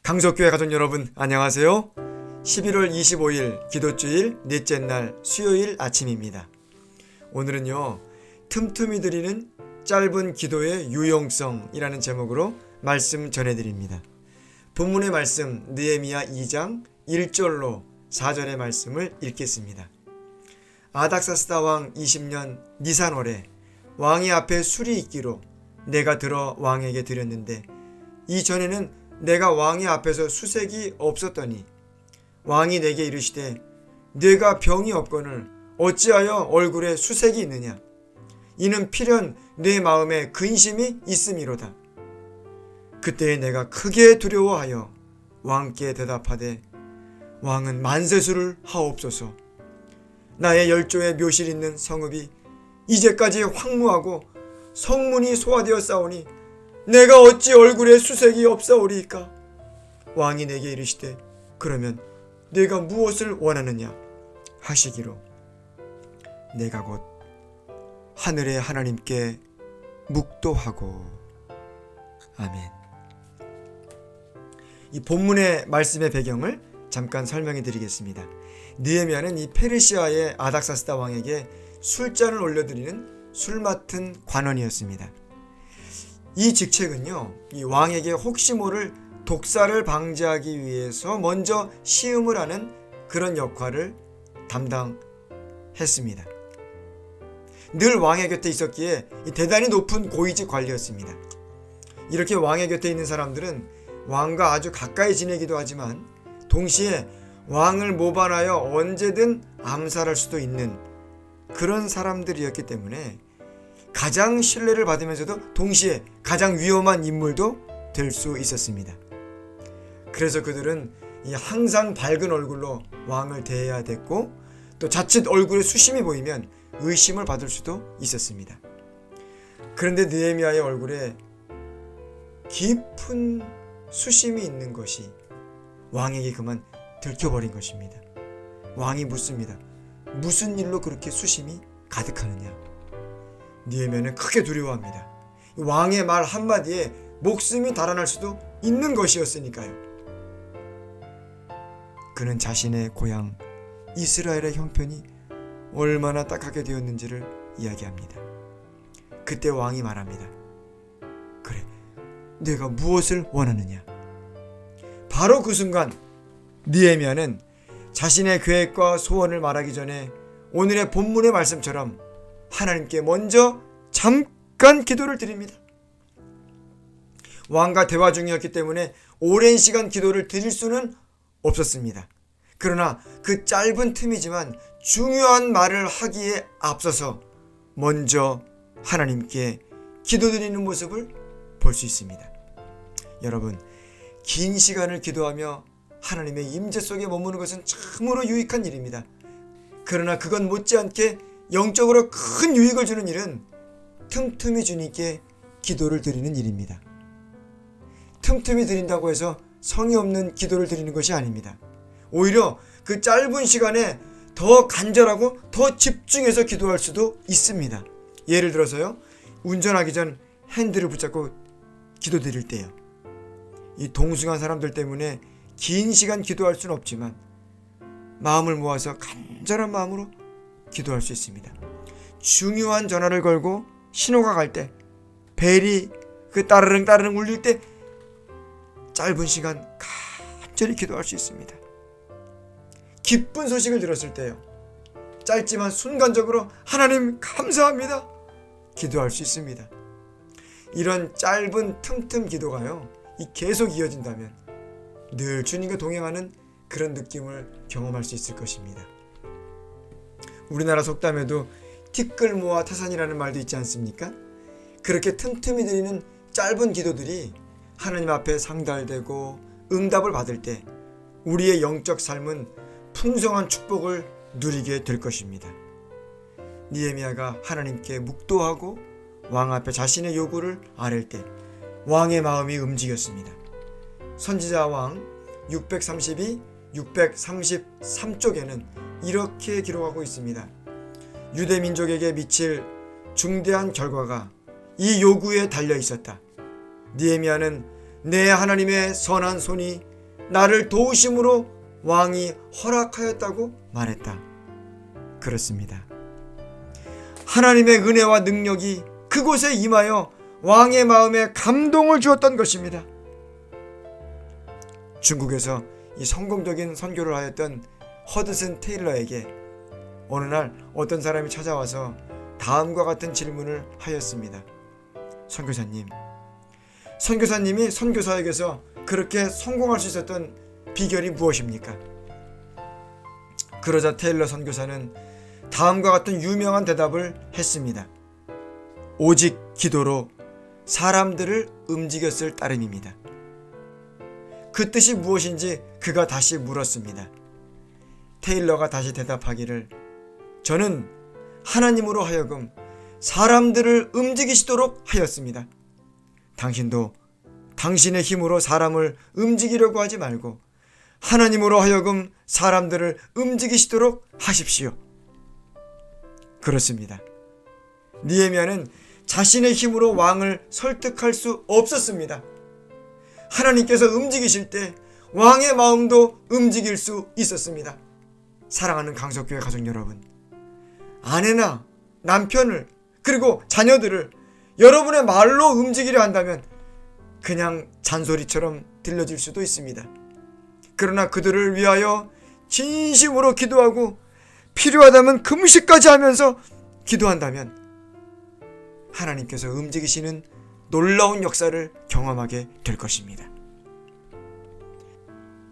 강석교회 가족 여러분 안녕하세요. 11월 25일 기도주일 넷째 날 수요일 아침입니다. 오늘은요, 틈틈이 드리는 짧은 기도의 유용성이라는 제목으로 말씀 전해드립니다. 본문의 말씀 느헤미야 2장 1절로 4절의 말씀을 읽겠습니다. 아닥사스다 왕 20년 니산월에 왕의 앞에 술이 있기로 내가 들어 왕에게 드렸는데 이전에는 내가 왕의 앞에서 수색이 없었더니 왕이 내게 이르시되 네가 병이 없거늘 어찌하여 얼굴에 수색이 있느냐. 이는 필연 내 마음에 근심이 있음이로다. 그때에 내가 크게 두려워하여 왕께 대답하되 왕은 만세수를 하옵소서. 나의 열조의 묘실 있는 성읍이 이제까지 황무하고 성문이 소화되어 싸우니 내가 어찌 얼굴에 수색이 없사오리이까. 왕이 내게 이르시되 그러면 네가 무엇을 원하느냐 하시기로 내가 곧 하늘의 하나님께 묵도하고. 아멘. 이 본문의 말씀의 배경을 잠깐 설명해 드리겠습니다. 느헤미야는 이 페르시아의 아닥사스다 왕에게 술잔을 올려드리는 술 맡은 관원이었습니다. 이 직책은요, 이 왕에게 혹시 모를 독사를 방지하기 위해서 먼저 시음을 하는 그런 역할을 담당했습니다. 늘 왕의 곁에 있었기에 대단히 높은 고위직 관리였습니다. 이렇게 왕의 곁에 있는 사람들은 왕과 아주 가까이 지내기도 하지만 동시에 왕을 모반하여 언제든 암살할 수도 있는 그런 사람들이었기 때문에 가장 신뢰를 받으면서도 동시에 가장 위험한 인물도 될 수 있었습니다. 그래서 그들은 항상 밝은 얼굴로 왕을 대해야 됐고, 또 자칫 얼굴에 수심이 보이면 의심을 받을 수도 있었습니다. 그런데 느헤미야의 얼굴에 깊은 수심이 있는 것이 왕에게 그만 들켜버린 것입니다. 왕이 묻습니다. 무슨 일로 그렇게 수심이 가득하느냐. 느헤미야는 크게 두려워합니다. 왕의 말 한마디에 목숨이 달아날 수도 있는 것이었으니까요. 그는 자신의 고향 이스라엘의 형편이 얼마나 딱하게 되었는지를 이야기합니다. 그때 왕이 말합니다. 그래, 내가 무엇을 원하느냐. 바로 그 순간 느헤미야는 자신의 계획과 소원을 말하기 전에 오늘의 본문의 말씀처럼 하나님께 먼저 잠깐 기도를 드립니다. 왕과 대화 중이었기 때문에 오랜 시간 기도를 드릴 수는 없었습니다. 그러나 그 짧은 틈이지만 중요한 말을 하기에 앞서서 먼저 하나님께 기도드리는 모습을 볼 수 있습니다. 여러분, 긴 시간을 기도하며 하나님의 임재 속에 머무는 것은 참으로 유익한 일입니다. 그러나 그건 못지않게 영적으로 큰 유익을 주는 일은 틈틈이 주님께 기도를 드리는 일입니다. 틈틈이 드린다고 해서 성의 없는 기도를 드리는 것이 아닙니다. 오히려 그 짧은 시간에 더 간절하고 더 집중해서 기도할 수도 있습니다. 예를 들어서요, 운전하기 전 핸들을 붙잡고 기도 드릴 때요. 이 동숭한 사람들 때문에 긴 시간 기도할 수는 없지만 마음을 모아서 간절한 마음으로 기도할 수 있습니다. 중요한 전화를 걸고 신호가 갈 때, 벨이 그 따르릉 울릴 때 짧은 시간 간절히 기도할 수 있습니다. 기쁜 소식을 들었을 때요, 짧지만 순간적으로 하나님 감사합니다 기도할 수 있습니다. 이런 짧은 틈틈 기도가요, 계속 이어진다면 늘 주님과 동행하는 그런 느낌을 경험할 수 있을 것입니다. 우리나라 속담에도 티끌모아 태산이라는 말도 있지 않습니까? 그렇게 틈틈이 드리는 짧은 기도들이 하나님 앞에 상달되고 응답을 받을 때 우리의 영적 삶은 풍성한 축복을 누리게 될 것입니다. 느헤미야가 하나님께 묵도하고 왕 앞에 자신의 요구를 아랠 때 왕의 마음이 움직였습니다. 선지자 왕 632, 633쪽에는 이렇게 기록하고 있습니다. 유대 민족에게 미칠 중대한 결과가 이 요구에 달려 있었다. 느헤미야는 내 하나님의 선한 손이 나를 도우심으로 왕이 허락하였다고 말했다. 그렇습니다. 하나님의 은혜와 능력이 그곳에 임하여 왕의 마음에 감동을 주었던 것입니다. 중국에서 이 성공적인 선교를 하였던 허드슨 테일러에게 어느 날 어떤 사람이 찾아와서 다음과 같은 질문을 하였습니다. 선교사님이 선교사역에서 그렇게 성공할 수 있었던 비결이 무엇입니까? 그러자 테일러 선교사는 다음과 같은 유명한 대답을 했습니다. 오직 기도로 사람들을 움직였을 따름입니다. 그 뜻이 무엇인지 그가 다시 물었습니다. 테일러가 다시 대답하기를, 저는 하나님으로 하여금 사람들을 움직이시도록 하였습니다. 당신도 당신의 힘으로 사람을 움직이려고 하지 말고 하나님으로 하여금 사람들을 움직이시도록 하십시오. 그렇습니다. 느헤미야는 자신의 힘으로 왕을 설득할 수 없었습니다. 하나님께서 움직이실 때 왕의 마음도 움직일 수 있었습니다. 사랑하는 강석교회 가족 여러분, 아내나 남편을 그리고 자녀들을 여러분의 말로 움직이려 한다면 그냥 잔소리처럼 들려질 수도 있습니다. 그러나 그들을 위하여 진심으로 기도하고 필요하다면 금식까지 하면서 기도한다면 하나님께서 움직이시는 놀라운 역사를 경험하게 될 것입니다.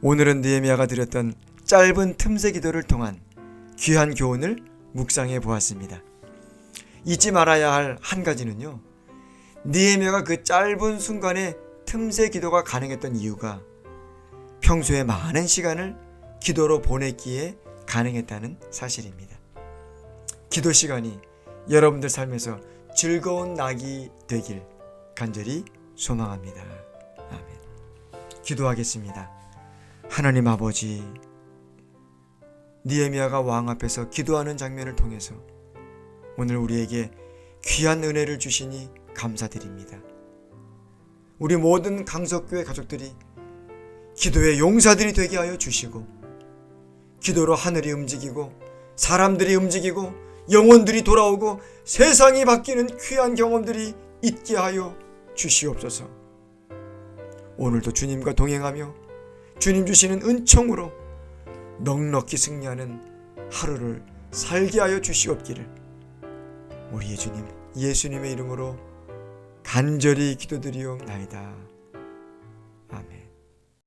오늘은 느헤미야가 드렸던 짧은 틈새 기도를 통한 귀한 교훈을 묵상해 보았습니다. 잊지 말아야 할 한 가지는요, 느헤미야가 그 짧은 순간에 틈새 기도가 가능했던 이유가 평소에 많은 시간을 기도로 보냈기에 가능했다는 사실입니다. 기도 시간이 여러분들 삶에서 즐거운 낙이 되길 간절히 소망합니다. 아멘. 기도하겠습니다. 하나님 아버지, 느헤미야가 왕 앞에서 기도하는 장면을 통해서 오늘 우리에게 귀한 은혜를 주시니 감사드립니다. 우리 모든 강석교회 가족들이 기도의 용사들이 되게 하여 주시고, 기도로 하늘이 움직이고 사람들이 움직이고 영혼들이 돌아오고 세상이 바뀌는 귀한 경험들이 있게 하여 주시옵소서. 오늘도 주님과 동행하며 주님 주시는 은총으로 넉넉히 승리하는 하루를 살게 하여 주시옵기를 우리의 주님 예수님의 이름으로 간절히 기도드리옵나이다.